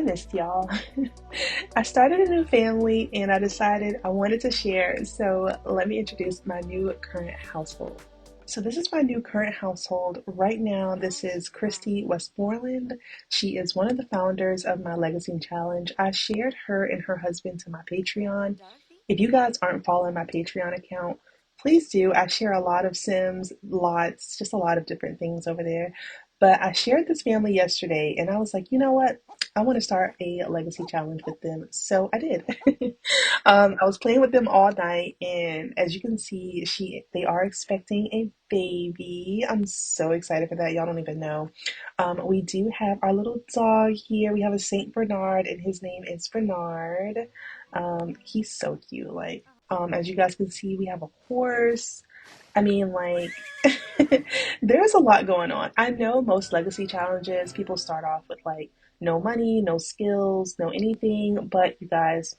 I missed y'all. I started a new family and I decided I wanted to share, so let me introduce my new current household. So this is my new current household. Right now, this is Christy Westmoreland. She is one of the founders of my Legacy Challenge. I shared her and her husband to my Patreon. If you guys aren't following my Patreon account, please do. I share a lot of Sims, lots, just a lot of different things over there. But I shared this family yesterday and I was like, you know what? I want to start a legacy challenge with them. So I did. I was playing with them all night, and as you can see, they are expecting a baby. I'm so excited for that. Y'all don't even know. We do have our little dog here. We have a Saint Bernard, and his name is Bernard. He's so cute. As you guys can see, we have a horse. I mean, there's a lot going on. I know most legacy challenges, people start off with no money, no skills, no anything, but you guys,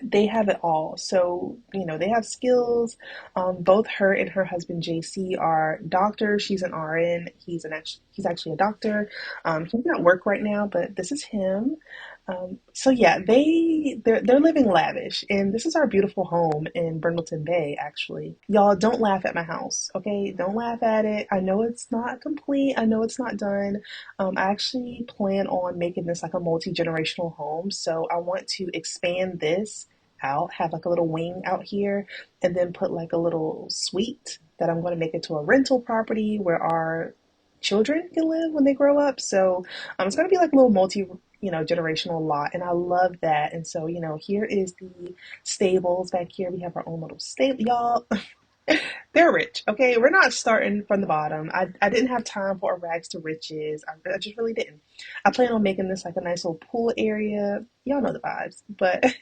they have it all. So, they have skills. Both her and her husband JC are doctors. She's an RN. He's actually a doctor. He's at work right now, but this is him. So yeah, they're living lavish, and this is our beautiful home in Brindleton Bay. Actually, y'all don't laugh at my house, okay? Don't laugh at it. I know it's not complete. I know it's not done. I actually plan on making this like a multi-generational home, so I want to expand this out, have like a little wing out here, and then put like a little suite that I'm going to make into a rental property where our children can live when they grow up. So it's going to be like a little generational lot, and I love that. And so here is the stables back here. We have our own little stable, y'all. They're rich, okay? We're not starting from the bottom. I didn't have time for a rags to riches. I just really didn't. I plan on making this like a nice little pool area. Y'all know the vibes. But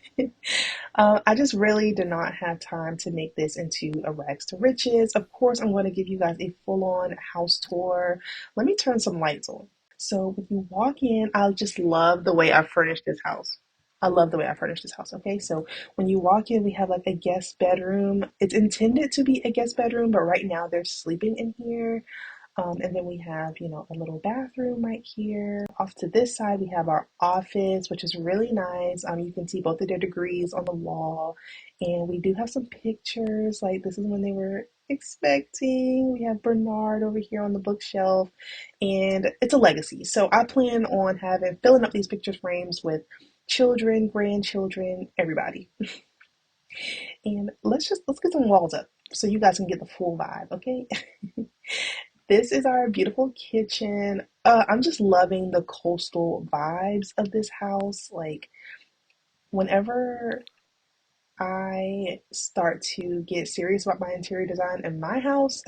I just really did not have time to make this into a rags to riches. Of course, I'm going to give you guys a full-on house tour. Let me turn some lights on. So when you walk in, I just love the way I furnished this house. I love the way I furnished this house. Okay, so when you walk in, we have like a guest bedroom. It's intended to be a guest bedroom, but right now they're sleeping in here. And then we have, a little bathroom right here. Off to this side, we have our office, which is really nice. You can see both of their degrees on the wall. And we do have some pictures. Like this is when they were expecting. We have Bernard over here on the bookshelf. And it's a legacy. So I plan on filling up these picture frames with children, grandchildren, everybody. And let's get some walls up so you guys can get the full vibe, okay? This is our beautiful kitchen. I'm just loving the coastal vibes of this house. Like, whenever I start to get serious about my interior design in my house,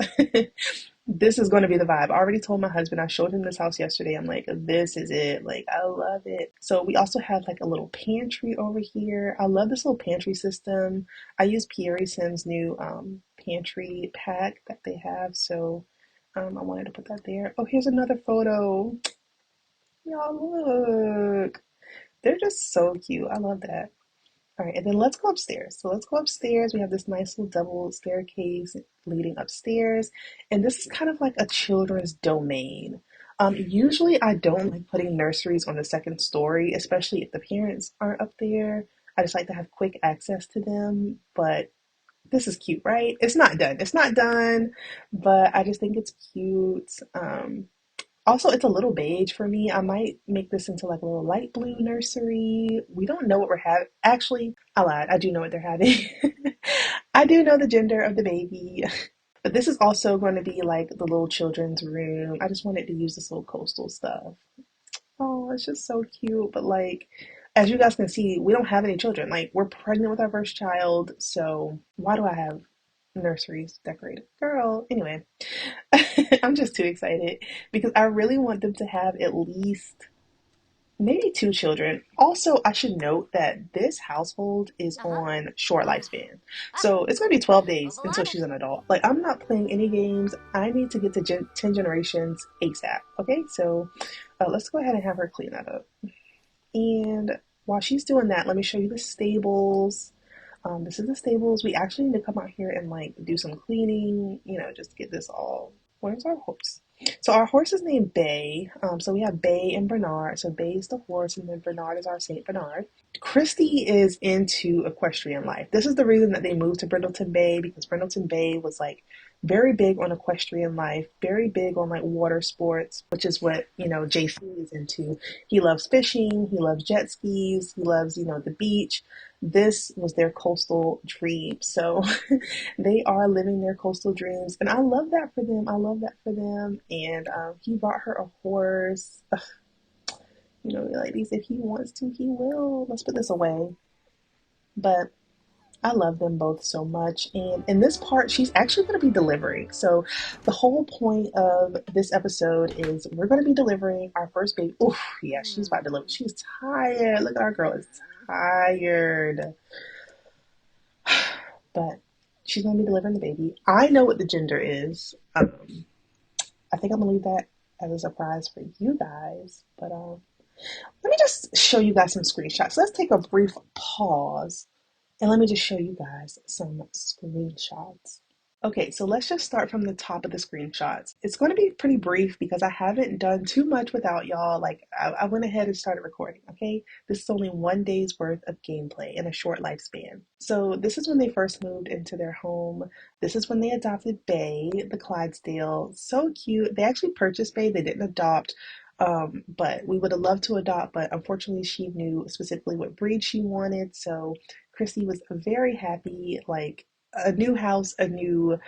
this is going to be the vibe. I already told my husband, I showed him this house yesterday. I'm like, this is it. Like, I love it. So we also have like a little pantry over here. I love this little pantry system. I use Pierre Sim's new pantry pack that they have. So I wanted to put that there. Oh, here's another photo. Y'all look. They're just so cute. I love that. All right, and then let's go upstairs. So let's go upstairs. We have this nice little double staircase leading upstairs. And this is kind of like a children's domain. Usually I don't like putting nurseries on the second story, especially if the parents aren't up there. I just like to have quick access to them. But this is cute, right? It's not done. It's not done, but I just think it's cute. Also, it's a little beige for me. I might make this into like a little light blue nursery. We don't know what we're having. Actually, I lied. I do know what they're having. I do know the gender of the baby. But this is also going to be like the little children's room. I just wanted to use this little coastal stuff. Oh, it's just so cute. But as you guys can see, we don't have any children. Like, we're pregnant with our first child. So why do I have nurseries decorated? Girl, anyway. I'm just too excited because I really want them to have at least maybe two children. Also, I should note that this household is on short lifespan. So it's going to be 12 days until she's an adult. Like, I'm not playing any games. I need to get to 10 generations ASAP. Okay, so let's go ahead and have her clean that up. And while she's doing that, let me show you the stables. This is the stables. We actually need to come out here and do some cleaning, just get this all Where's our horse? So our horse is named Bay. So we have Bay and Bernard. So Bay is the horse, and then Bernard is our Saint Bernard. Christy is into equestrian life. This is the reason that they moved to Brindleton Bay, because Brindleton Bay was like very big on equestrian life, very big on like water sports, which is what, JC is into. He loves fishing, he loves jet skis, he loves, the beach. This was their coastal dream. So they are living their coastal dreams, and I love that for them. I love that for them. And he bought her a horse. Ladies, if he wants to, he will. Let's put this away. But I love them both so much. And in this part, she's actually going to be delivering. So the whole point of this episode is we're going to be delivering our first baby. Oof, yeah, she's about to deliver. She's tired. Look at our girl is tired. But she's going to be delivering the baby. I know what the gender is. I think I'm going to leave that as a surprise for you guys. But let me just show you guys some screenshots. Let's take a brief pause and let me just show you guys some screenshots. Okay, so let's just start from the top of the screenshots. It's going to be pretty brief because I haven't done too much without y'all. Like, I went ahead and started recording, okay? This is only 1 day's worth of gameplay in a short lifespan. So this is when they first moved into their home. This is when they adopted Bay, the Clydesdale. So cute. They actually purchased Bay. They didn't adopt. But we would have loved to adopt, but unfortunately she knew specifically what breed she wanted. So Christy was very happy, like a new house, a new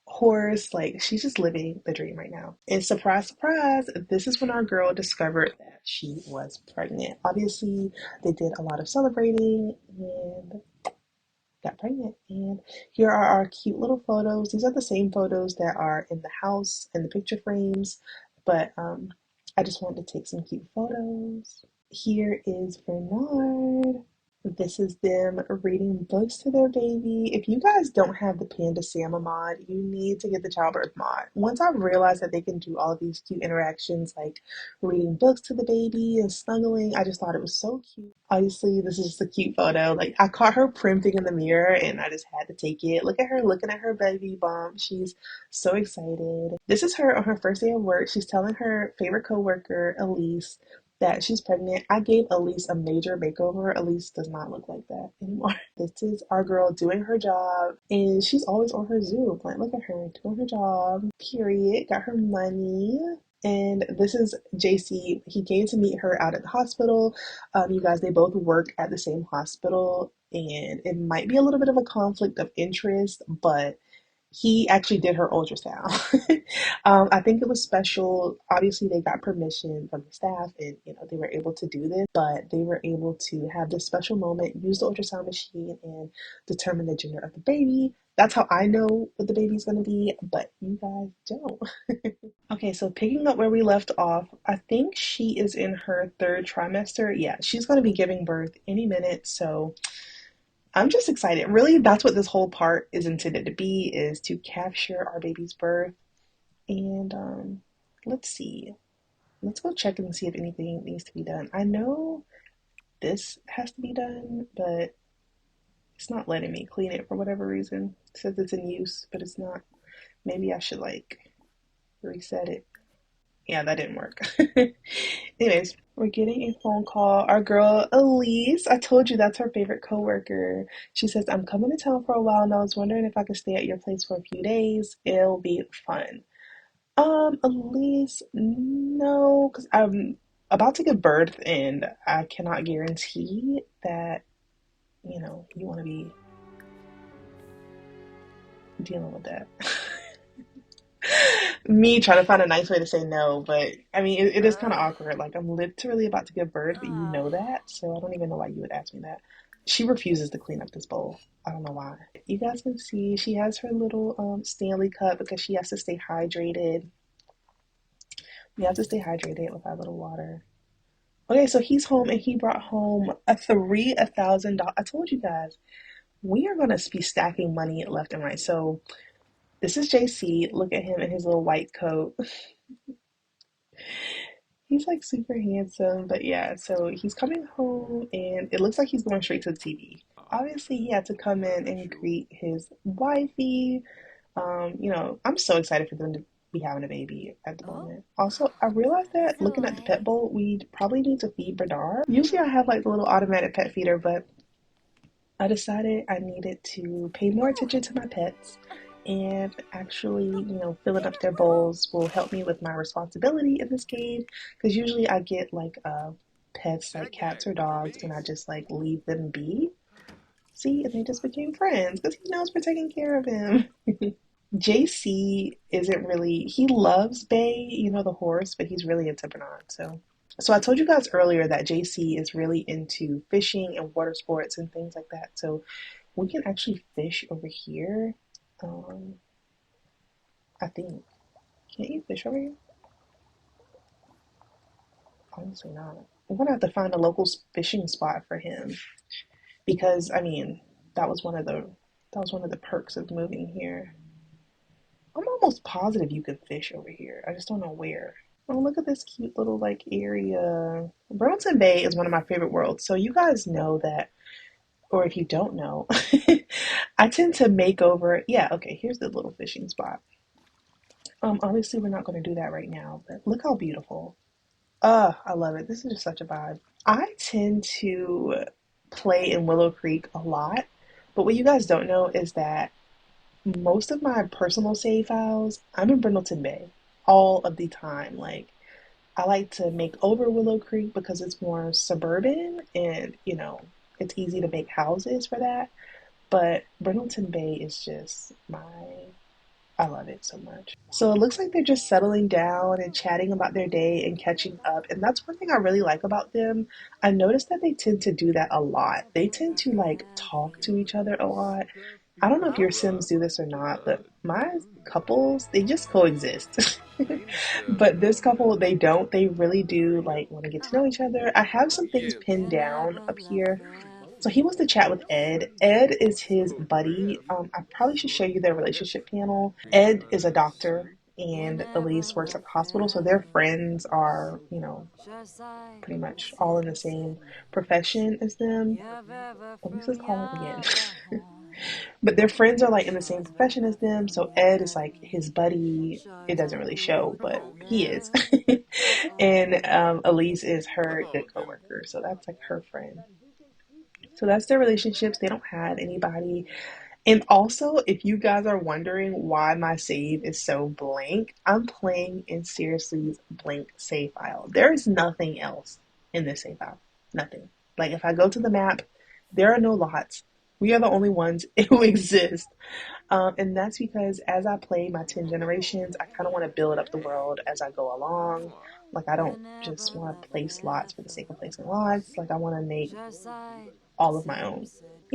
horse, like she's just living the dream right now. And surprise, surprise, this is when our girl discovered that she was pregnant. Obviously, they did a lot of celebrating and got pregnant. And here are our cute little photos. These are the same photos that are in the house and the picture frames, but I just wanted to take some cute photos. Here is Bernard. This is them reading books to their baby. If you guys don't have the Panda Sama mod, you need to get the childbirth mod. Once I realized that they can do all of these cute interactions like reading books to the baby and snuggling, I just thought it was so cute. Obviously, this is just a cute photo. Like, I caught her primping in the mirror and I just had to take it. Look at her looking at her baby bump. She's so excited. This is her on her first day of work. She's telling her favorite coworker, Elise, that she's pregnant. I gave Elise a major makeover. Elise does not look like that anymore. This is our girl doing her job, and she's always on her Zoom. Like, look at her doing her job, period. Got her money. And this is JC. He came to meet her out at the hospital. You guys, they both work at the same hospital, and it might be a little bit of a conflict of interest, but he actually did her ultrasound. I think it was special. Obviously, they got permission from the staff, and they were able to do this. But they were able to have this special moment, use the ultrasound machine, and determine the gender of the baby. That's how I know what the baby's going to be, but you guys don't. Okay, so picking up where we left off, I think she is in her third trimester. Yeah, she's going to be giving birth any minute, so I'm just excited. Really, that's what this whole part is intended to be, is to capture our baby's birth. And let's see. Let's go check and see if anything needs to be done. I know this has to be done, but it's not letting me clean it for whatever reason. It says it's in use, but it's not. Maybe I should like reset it. Yeah, that didn't work. Anyways, we're getting a phone call. Our girl Elise, I told you that's her favorite coworker. She says, I'm coming to town for a while and I was wondering if I could stay at your place for a few days. It'll be fun. Elise, no, because I'm about to give birth and I cannot guarantee that, you want to be dealing with that. Me trying to find a nice way to say no, but I mean, it is kind of awkward. Like, I'm literally about to give birth, but you know that, so I don't even know why you would ask me that. She refuses to clean up this bowl. I don't know why. You guys can see she has her little Stanley cup because she has to stay hydrated. We have to stay hydrated with our little water. Okay, so he's home and he brought home $1,000. I told you guys, we are gonna be stacking money left and right. So this is JC. Look at him in his little white coat. He's like super handsome, but yeah, so he's coming home and it looks like he's going straight to the TV. Obviously, he had to come in and greet his wifey. I'm so excited for them to be having a baby at the moment. Also, I realized that looking at the pet bowl, we probably need to feed Bernard. Usually I have like the little automatic pet feeder, but I decided I needed to pay more attention to my pets and actually, filling up their bowls will help me with my responsibility in this game because usually I get like pets like cats or dogs and I just like leave them be. See, and they just became friends because he knows we're taking care of him. JC isn't really, he loves Bay, the horse, but he's really into Bernard. So I told you guys earlier that JC is really into fishing and water sports and things like that. So we can actually fish over here. Um, I think. Can't you fish over here? Honestly, not. I'm gonna have to find a local fishing spot for him because I mean that was one of the perks of moving here. I'm almost positive you could fish over here. I just don't know where. Oh, look at this cute little like area. Brindleton Bay is one of my favorite worlds. So you guys know that, or if you don't know, I tend to make over. Yeah, okay. Here's the little fishing spot. Obviously we're not going to do that right now, but look how beautiful. I love it. This is just such a vibe. I tend to play in Willow Creek a lot, but what you guys don't know is that most of my personal save files, I'm in Brindleton Bay all of the time. Like, I like to make over Willow Creek because it's more suburban and, it's easy to make houses for that. But Brindleton Bay is just I love it so much. So it looks like they're just settling down and chatting about their day and catching up. And that's one thing I really like about them. I noticed that they tend to do that a lot. They tend to like talk to each other a lot. I don't know if your Sims do this or not, but my couples, they just coexist. But this couple, they don't. They really do like want to get to know each other. I have some things pinned down up here. So he wants to chat with Ed. Ed is his buddy. I probably should show you their relationship panel. Ed is a doctor and Elise works at the hospital, so their friends are, pretty much all in the same profession as them. Elise is calling again. But their friends are like in the same profession as them, so Ed is like his buddy. It doesn't really show, but he is. And Elise is her good coworker, so that's like her friend. So that's their relationships. They don't have anybody. And also, if you guys are wondering why my save is so blank, I'm playing in Seriously's blank save file. There is nothing else in this save file. Nothing. Like if I go to the map, there are no lots. We are the only ones who exist. And that's because as I play my 10 generations, I kind of want to build up the world as I go along. Like I don't just want to place lots for the sake of placing lots. Like I want to make all of my own.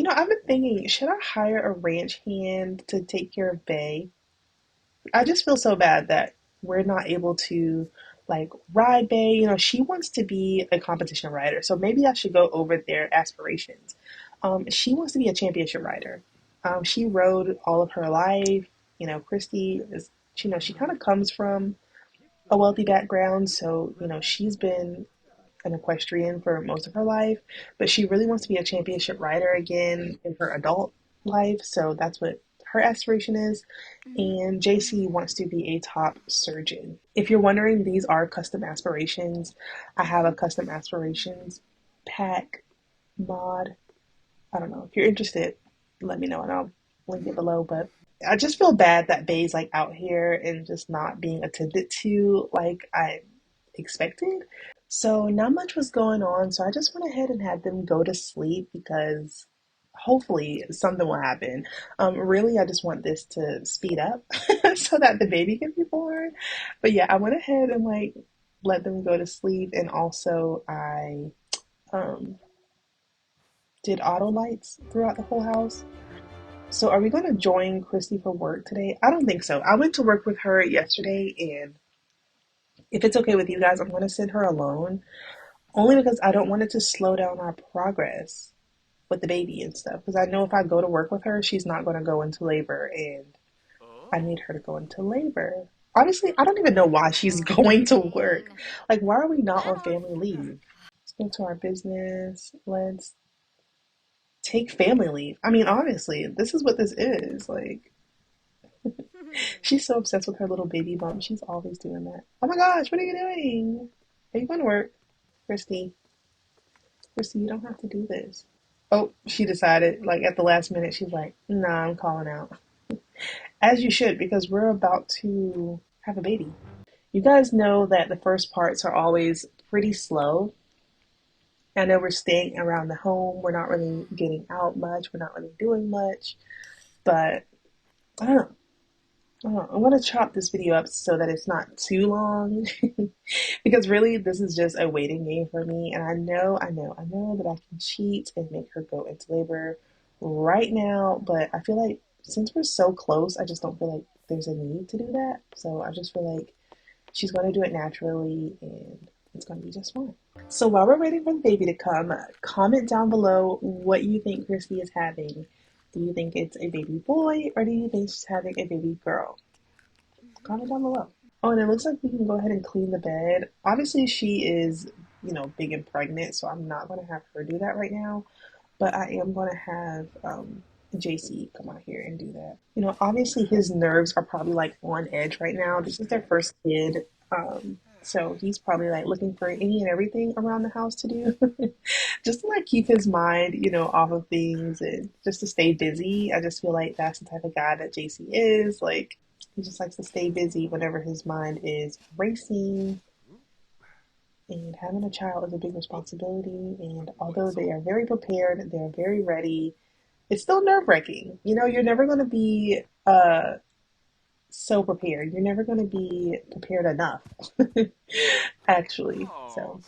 I've been thinking, should I hire a ranch hand to take care of Bay? I just feel so bad that we're not able to like ride Bay. She wants to be a competition rider, so maybe I should go over their aspirations. She wants to be a championship rider. She rode all of her life. Christy is, she kind of comes from a wealthy background, so she's been an equestrian for most of her life, but she really wants to be a championship rider again in her adult life. So that's what her aspiration is. And JC wants to be a top surgeon. If you're wondering, these are custom aspirations. I have a custom aspirations pack mod. I don't know. If you're interested, let me know and I'll link it below. But I just feel bad that Bay's like out here and just not being attended to like I expected. So not much was going on, so I just went ahead and had them go to sleep because hopefully something will happen. Really, I just want this to speed up so that the baby can be born. But yeah, I went ahead and like let them go to sleep, and also I um, did auto lights throughout the whole house. So are we going to join Christy for work today? I don't think so. I went to work with her yesterday, and if it's okay with you guys, I'm going to send her alone. Only because I don't want it to slow down our progress with the baby and stuff. Because I know if I go to work with her, she's not going to go into labor, and I need her to go into labor. Honestly, I don't even know why she's going to work. Like, why are we not on family leave? Let's go to our business. Let's take family leave. I mean, honestly, this is what this is. Like, She's so obsessed with her little baby bump. She's always doing that. Oh my gosh, what are you doing? Are you going to work, Christy? Christy, you don't have to do this. Oh, she decided, like at the last minute, she's like, nah, I'm calling out. As you should, because we're about to have a baby. You guys know that the first parts are always pretty slow. I know we're staying around the home. We're not really getting out much. We're not really doing much. But I don't know. I'm going to chop this video up so that it's not too long. Because really, this is just a waiting game for me. And I know that I can cheat and make her go into labor right now. But I feel like since we're so close, I just don't feel like there's a need to do that. So I just feel like she's going to do it naturally and it's going to be just fine. So while we're waiting for the baby to come, comment down below what you think Christy is having. Do you think it's a baby boy or do you think she's having a baby girl? Comment down below. Oh, and it looks like we can go ahead and clean the bed. Obviously, she is, big and pregnant, so I'm not going to have her do that right now. But I am going to have JC come out here and do that. Obviously, his nerves are probably like on edge right now. This is their first kid. So he's probably like looking for any and everything around the house to do, just to like keep his mind, off of things and just to stay busy. I just feel like that's the type of guy that JC is. Like, he just likes to stay busy whenever his mind is racing. And having a child is a big responsibility. And although they are very prepared, they're very ready, it's still nerve wracking. You're never going to be so prepared. You're never going to be prepared enough, actually. So,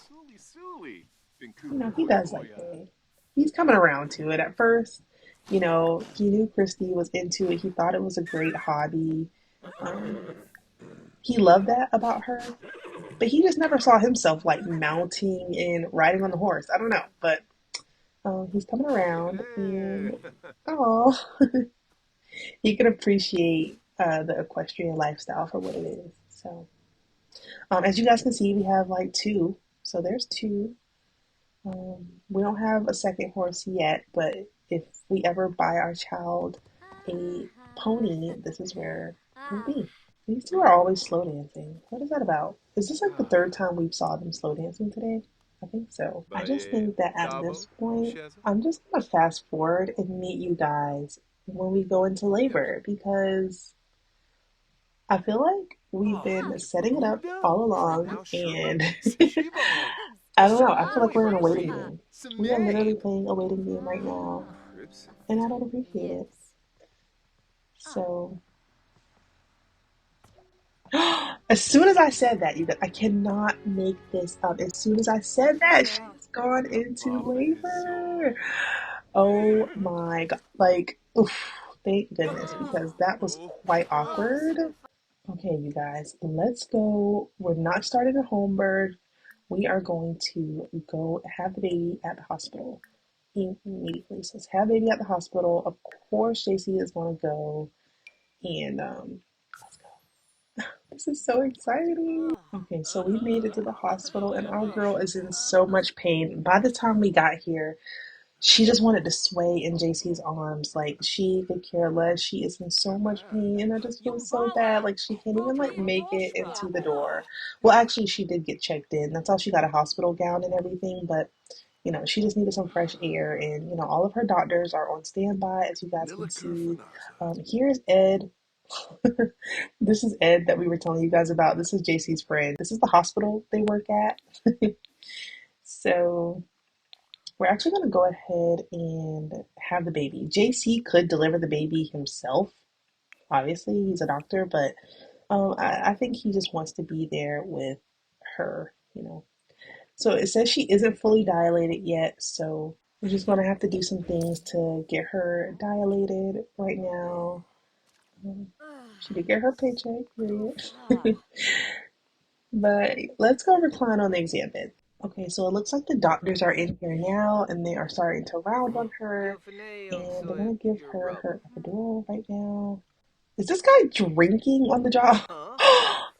he does like that. He's coming around to it. At first, he knew Christy was into it. He thought it was a great hobby. Um, he loved that about her, but he just never saw himself like mounting and riding on the horse. I don't know, but he's coming around, and oh, he can appreciate the equestrian lifestyle for what it is. So, as you guys can see, we have like two. So there's two. We don't have a second horse yet, but if we ever buy our child a pony, this is where it will be. These two are always slow dancing. What is that about? Is this like the third time we've saw them slow dancing today? I think so. I just think that at this point, I'm just gonna fast forward and meet you guys when we go into labor because I feel like we've been setting it up all along and I don't know, I feel like we're in a waiting game. We are literally playing a waiting game right now and I don't appreciate it. So as soon as I said that, you guys, I cannot make this up. As soon as I said that, she's gone into labor. Oh my god. Like, oof, thank goodness, because that was quite awkward. Okay, you guys, let's go. We're not starting a home birth. We are going to go have the baby at the hospital immediately. So let's have the baby at the hospital. Of course, JC is going to go. And let's go. This is so exciting. Okay, so we made it to the hospital and our girl is in so much pain. By the time we got here, she just wanted to sway in JC's arms. Like she could care less. She is in so much pain and I just feel so bad. Like she can't even like make it into the door. Well, actually she did get checked in. That's how she got a hospital gown and everything, but she just needed some fresh air and all of her doctors are on standby as you guys can see. Here's Ed. This is Ed that we were telling you guys about. This is JC's friend. This is the hospital they work at. So we're actually going to go ahead and have the baby. JC could deliver the baby himself. Obviously, he's a doctor, but I think he just wants to be there with her. So it says she isn't fully dilated yet, so we're just going to have to do some things to get her dilated right now. She did get her paycheck, period. But let's go recline on the exam bed. Okay, so it looks like the doctors are in here now and they are starting to round on her and they're gonna give her her epidural right now. Is this guy drinking on the job?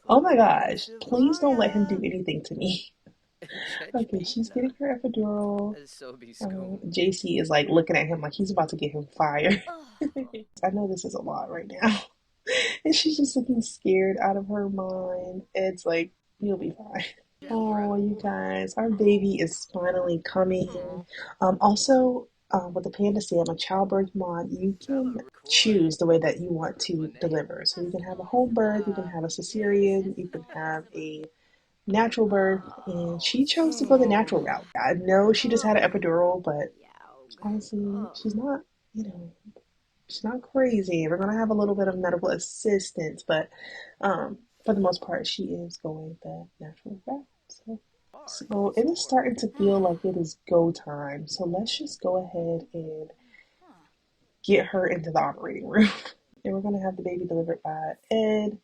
Oh my gosh, please don't let him do anything to me. Okay, she's getting her epidural. JC is like looking at him like he's about to get him fired. I know this is a lot right now. And she's just looking scared out of her mind. It's like, you'll be fine. Oh, you guys, our baby is finally coming. Also, with the Panda Sam, a childbirth mod, you can choose the way that you want to deliver. So you can have a home birth, you can have a cesarean, you can have a natural birth, and she chose to go the natural route. I know she just had an epidural, but honestly, you know, she's not crazy. We're gonna have a little bit of medical assistance, but for the most part, she is going the natural route. So it is starting to feel like it is go time. So let's just go ahead and get her into the operating room. And we're gonna have the baby delivered by Ed,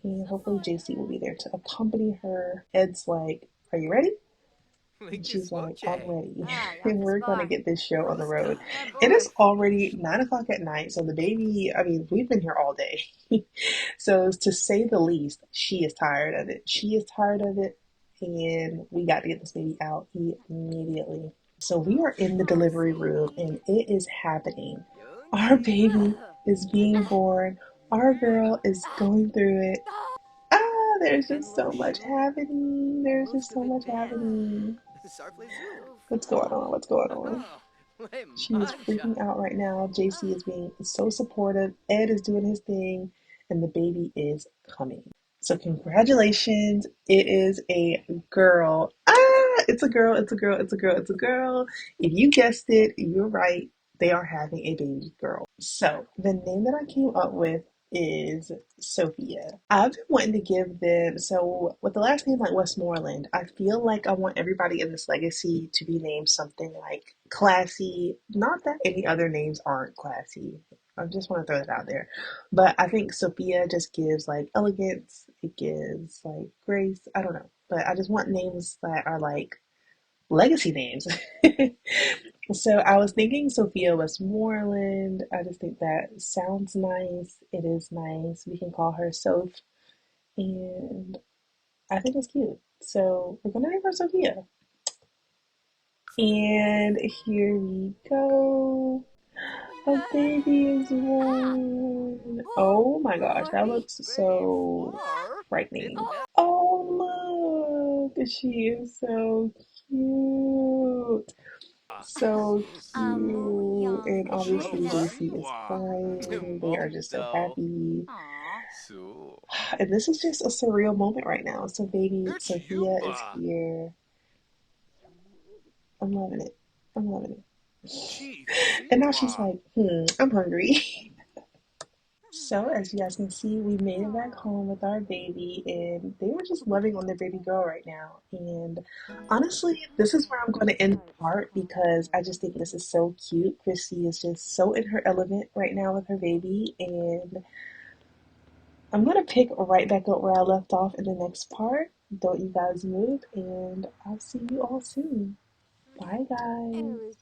and hopefully JC will be there to accompany her. Ed's like, "Are you ready?" And she's like, "I'm ready." And we're gonna get this show on the road. It is already 9 o'clock at night, so the baby, I mean, we've been here all day. So to say the least, she is tired of it. She is tired of it, and we got to get this baby out immediately. So we are in the delivery room, and it is happening. Our baby is being born. Our girl is going through it. Ah, there's just so much happening. There's just so much happening. What's going on? What's going on? She is freaking out right now. JC is being so supportive. Ed is doing his thing, and the baby is coming. So congratulations. It is a girl. Ah, it's a girl. It's a girl. It's a girl. It's a girl. If you guessed it, you're right. They are having a baby girl. So the name that I came up with is Sophia. I've been wanting to give them, so with the last name like Westmoreland, I feel like I want everybody in this legacy to be named something like classy. Not that any other names aren't classy. I just want to throw that out there. But I think Sophia just gives like elegance, it gives like grace. I don't know. But I just want names that are like legacy names. So I was thinking Sophia Westmoreland. I just think that sounds nice. It is nice. We can call her Soph, and I think it's cute. So we're gonna name her Sophia. And here we go. A baby is born. Oh my gosh, that looks so frightening. Oh look, she is so cute. So cute. And obviously JC is crying. They are just so happy. And this is just a surreal moment right now. So baby Sophia is here. I'm loving it. I'm loving it. And now she's like, I'm hungry. So as you guys can see, we made it back home with our baby, and they are just loving on their baby girl right now. And honestly, this is where I'm going to end the part because I just think this is so cute. Christy is just so in her element right now with her baby, and I'm going to pick right back up where I left off in the next part. Don't you guys move, and I'll see you all soon. Bye, guys.